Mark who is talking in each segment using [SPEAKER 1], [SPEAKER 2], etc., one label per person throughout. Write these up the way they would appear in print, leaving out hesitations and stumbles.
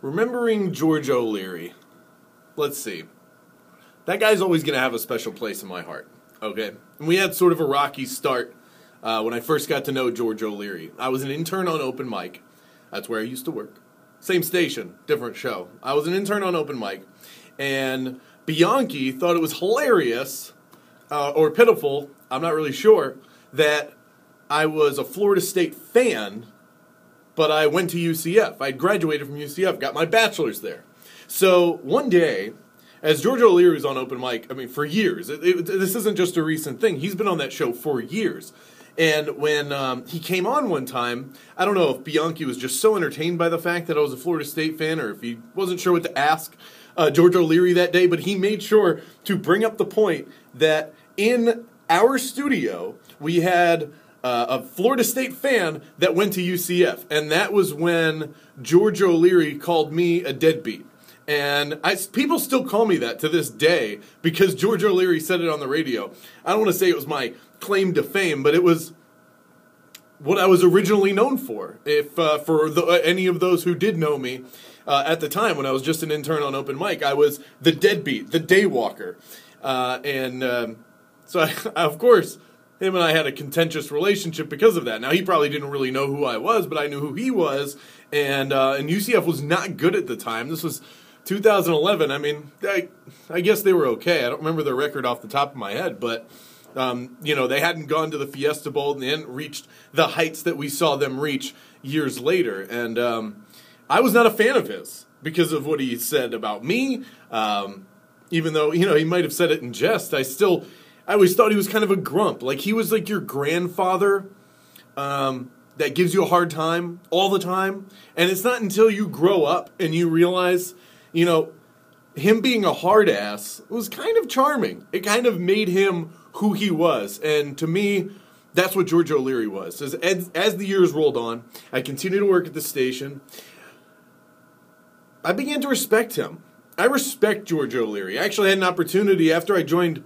[SPEAKER 1] Remembering George O'Leary. Let's see. That guy's always going to have a special place in my heart. Okay? And we had sort of a rocky start when I first got to know George O'Leary. I was an intern on Open Mic. That's where I used to work. Same station, different show. I was an intern on Open Mic. And Bianchi thought it was hilarious, or pitiful, I'm not really sure, that I was a Florida State fan, but I went to UCF. I graduated from UCF, got my bachelor's there. So one day, as George O'Leary was on Open Mic, for years, this isn't just a recent thing. He's been on that show for years. And when he came on one time, I don't know if Bianchi was just so entertained by the fact that I was a Florida State fan or if he wasn't sure what to ask George O'Leary that day, but he made sure to bring up the point that in our studio, we had a Florida State fan that went to UCF. And that was when George O'Leary called me a deadbeat. And people still call me that to this day because George O'Leary said it on the radio. I don't want to say it was my claim to fame, but it was what I was originally known for. If for any of those who did know me at the time when I was just an intern on Open Mic, I was the deadbeat, the daywalker. So of course, him and I had a contentious relationship because of that. Now, he probably didn't really know who I was, but I knew who he was. And UCF was not good at the time. This was 2011. I guess they were okay. I don't remember their record off the top of my head, but they hadn't gone to the Fiesta Bowl and they hadn't reached the heights that we saw them reach years later. And I was not a fan of his because of what he said about me. Even though, he might have said it in jest, I always thought he was kind of a grump. Like, he was like your grandfather that gives you a hard time all the time. And it's not until you grow up and you realize, him being a hard ass was kind of charming. It kind of made him who he was. And to me, that's what George O'Leary was. As the years rolled on, I continued to work at the station. I began to respect him. I respect George O'Leary. I actually had an opportunity after I joined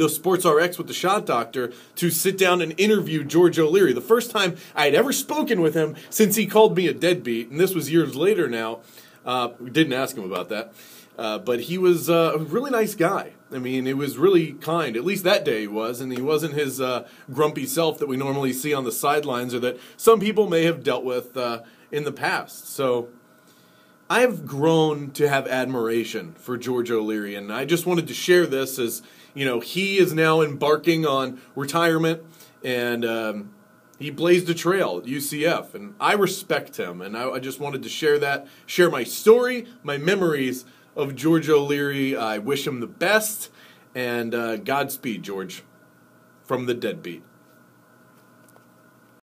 [SPEAKER 1] Sports RX with the Shot Doctor to sit down and interview George O'Leary. The first time I had ever spoken with him since he called me a deadbeat, and this was years later now. We didn't ask him about that. But he was a really nice guy. It was really kind. At least that day he was, and he wasn't his grumpy self that we normally see on the sidelines or that some people may have dealt with in the past. So I've grown to have admiration for George O'Leary, and I just wanted to share this as, he is now embarking on retirement, and he blazed a trail at UCF, and I respect him, and I just wanted to share my story, my memories of George O'Leary. I wish him the best, and Godspeed, George, from the Deadbeat.